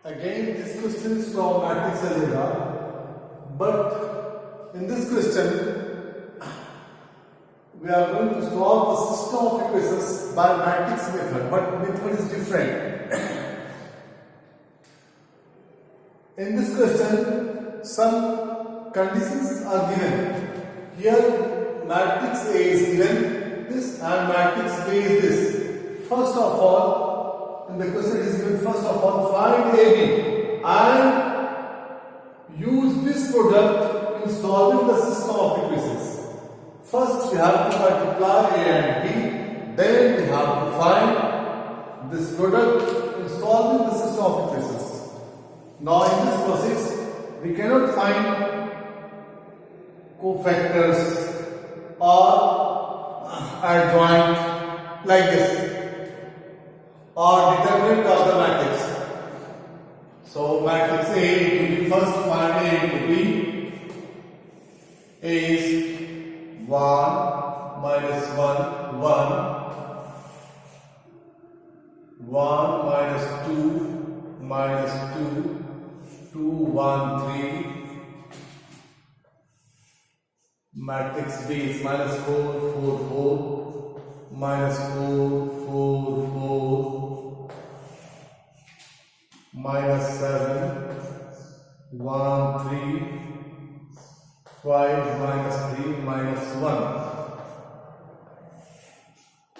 Again, this question is from matrix algebra, but in this question, we are going to solve the system of equations by matrix method, but method is different. In this question, some conditions are given. Here, matrix A is given this and matrix B is this. First of all, and the question is given, first of all, find AB and use this product in solving the system of equations. First we have to multiply A and B, then we have to find this product in solving the system of equations. Now in this process, we cannot find cofactors or adjoint like this, or determinant of the matrix. So matrix A into B, first find A into B. A is 1 minus 1, 1 minus 2 minus 2, 2, 1, 3. Matrix B is minus 4, 4, 4, minus 4, 4, 4, minus 7, 1, 3, 5, minus 3, minus 1.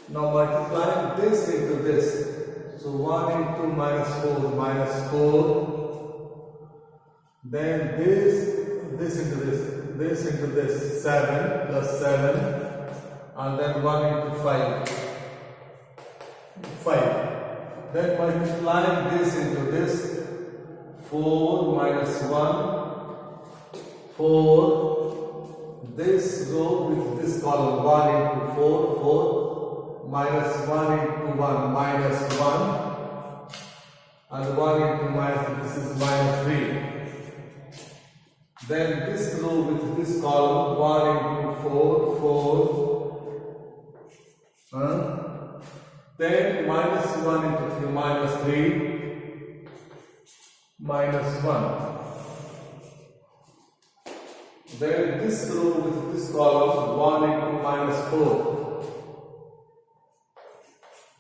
Now multiplying this into this. So 1 into minus 4, minus 4. Then this into this into this, 7 plus 7. And then 1 into 5, 5. Then multiplying this into this, 4 minus 1, 4. This row with this column, 1 into 4, 4. Minus 1 into 1, minus 1. And 1 into minus, this is minus 3. Then this row with this column, 1 into 4, 4. Then minus 1 into 3, minus 3, minus 1. Then this row with this column, 1 into minus 4,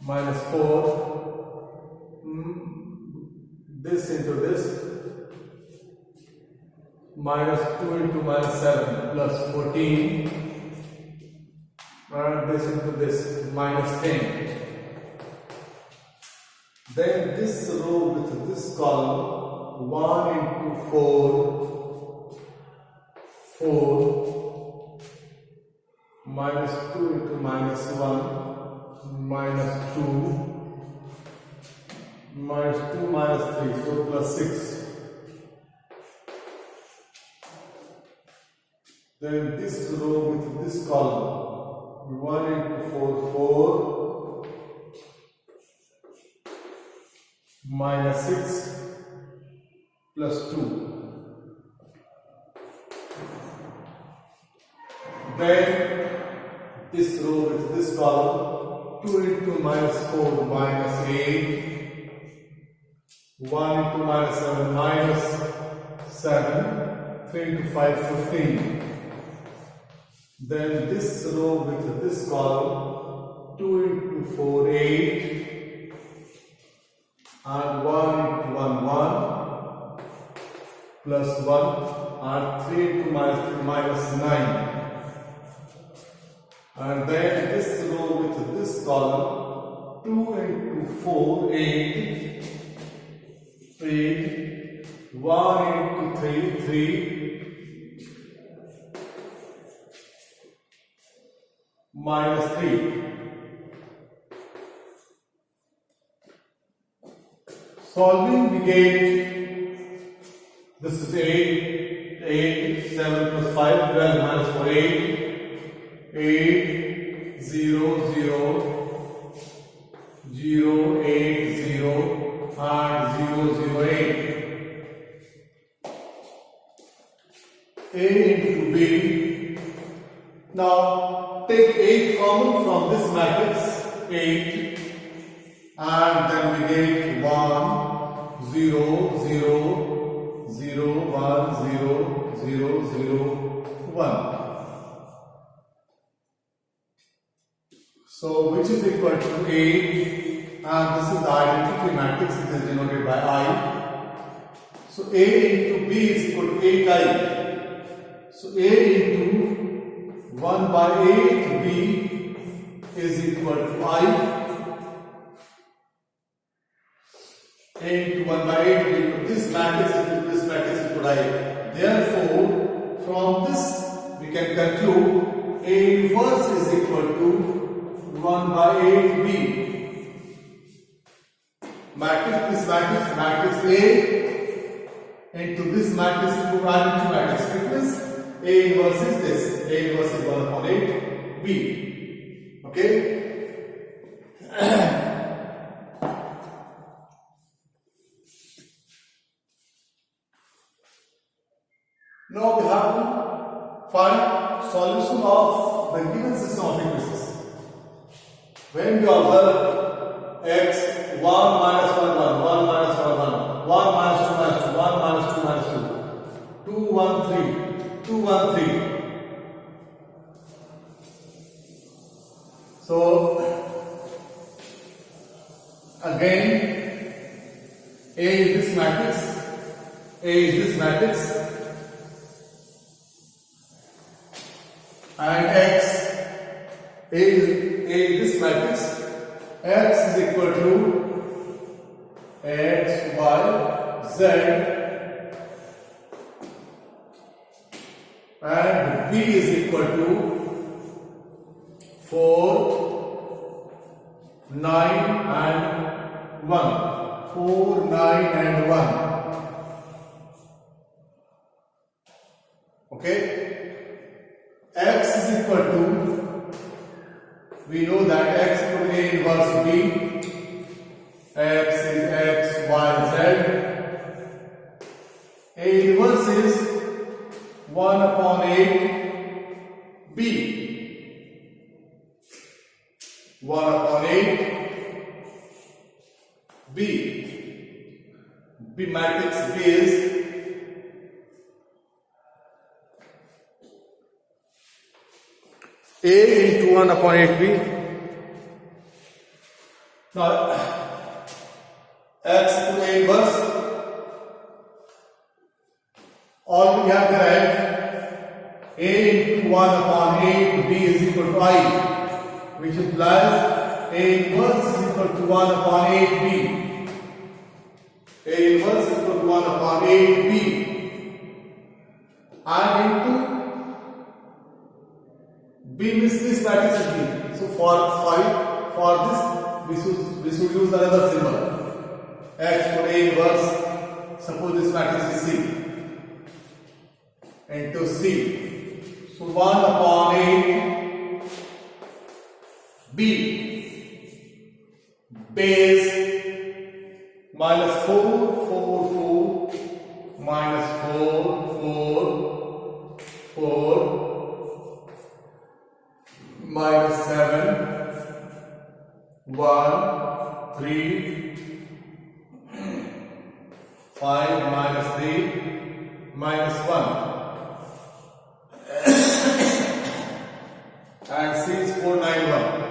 minus 4. This into this, minus 2 into minus 7, plus 14. And this into this, minus 10. Then this row with this column, 1 into 4, 4, minus 2 into minus 1, minus 2, minus 2, minus 3, so plus 6. Then this row with this column, 1 into 4, 4, minus 6, plus 2. Then this row with this column, 2 into minus 4, minus 8, 1 into minus 7, minus 7, 3 into 5, 15. Then this row with this column, 2 into 4, 8, and 1 into 1, 1, plus 1, and 3 into minus 3, minus 9. And then this row with this column, 2 into 4, 8, 8, 1 into 3, 3, minus 3. Solving, we get this is 8, 8, 7 plus 5, 12 minus 4, 8, 8, 0, 0, 0, 8, 0, and 0, 0, 8. A into B. Now take 8 common from this matrix, 8, and then we get 1, 0, 0, 0, 1, 0, 0, 0, 1. So which is equal to 8, and this is the identity matrix, it is denoted by I. So A into B is equal to 8I. So A into 1 by 8B is equal to I. A into 1 by 8 into this matrix into this matrix is equal to I. Therefore, from this we can conclude A inverse is equal to 1 by 8B. This matrix A into this matrix into identity matrix. It means A inverse is this. A inverse is 1 upon 8B. Okay? Now we have to find solution of the given system of equations. When we observe x 1 minus 1 1, 1 minus 1 1, 1 minus 2 minus 2, 1 minus 2 minus 2, 2 1 3, 2 1 3. So again A is this matrix, A is this matrix, and x A is this matrix. X is equal to x, y, z, and B is equal to 4, 9 and 1. 4, 9 and 1. Okay? X is equal to, we know that x is equal to A inverse B. X is x, y, z. A inverse is 1 upon 8 B. 1 upon 8 B. B matrix B is A into 1 upon 8B. Now x to A inverse. All we have derived A into 1 upon 8B is equal to I, which implies A inverse is equal to 1 upon 8B. A inverse is equal to 1 upon 8B. And into B means this matrix is B. So for this we should use another symbol. X for A inverse. Suppose this matrix is C. Into C. So 1 upon 8 B base minus 4 4 4 minus 4 4 4 minus 7 1 3 5 minus 3 minus 1 and C is 4 9 1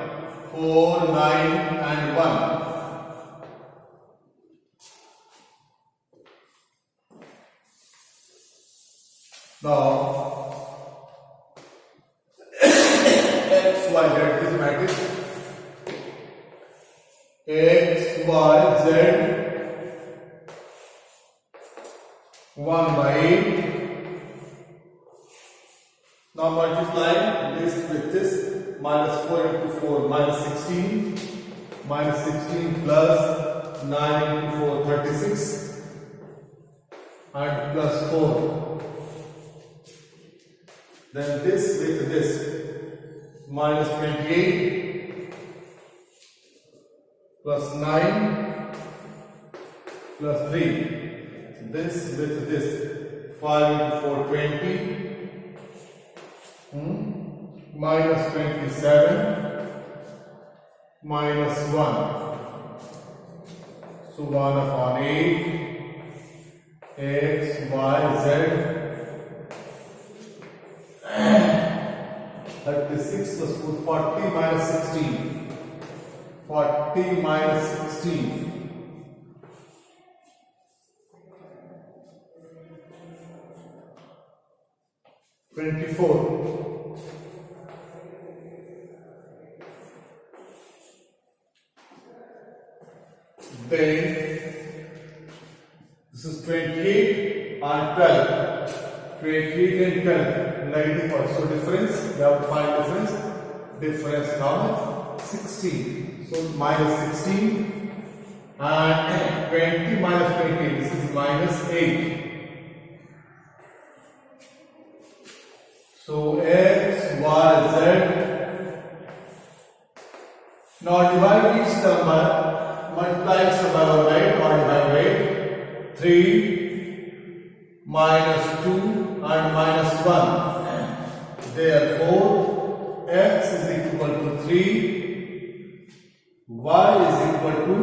4 9 and 1. Now x y z is matrix x y z 1 by 8. Now multiply this with this. Minus 4 into 4 minus 16. Minus 16 plus 9 into 4 36 and plus 4. Then this with this. Minus 28 plus 9 plus 3. This with this. 5 into 4 20. Minus 27 minus 1. So 1 upon 8 x, y, z, 36 plus 4, 40 minus 16. 40 minus 16. 24. Then this is 28 and 12. 28 and 12. Negative also difference. We have to find difference. Difference now is 16. So minus 16 and 20 minus 20. This is minus 8. So x, y, z. Now divide each term by, multiply each term by 1 by 8 or divide by 8. 3 minus 2 and minus 1. Therefore, x is equal to 3, y is equal to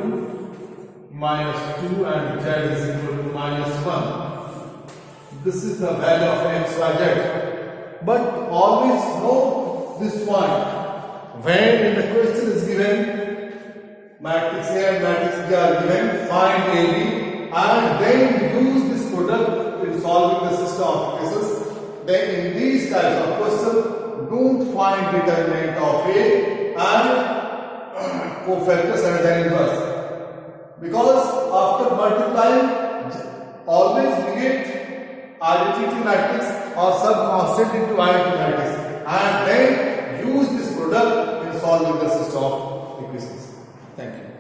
minus 2 and z is equal to minus 1. This is the value of x, y, z. But always note this point. When in the question is given, matrix A and matrix B are given, find AB and then use this product in solving the system of cases. Then in these types of questions, don't find determinant of A and cofactors and then inverse. Because after multiplying, always we get identity matrix or sub constant into identity matrix and then use this product in solving the system of equations. Thank you.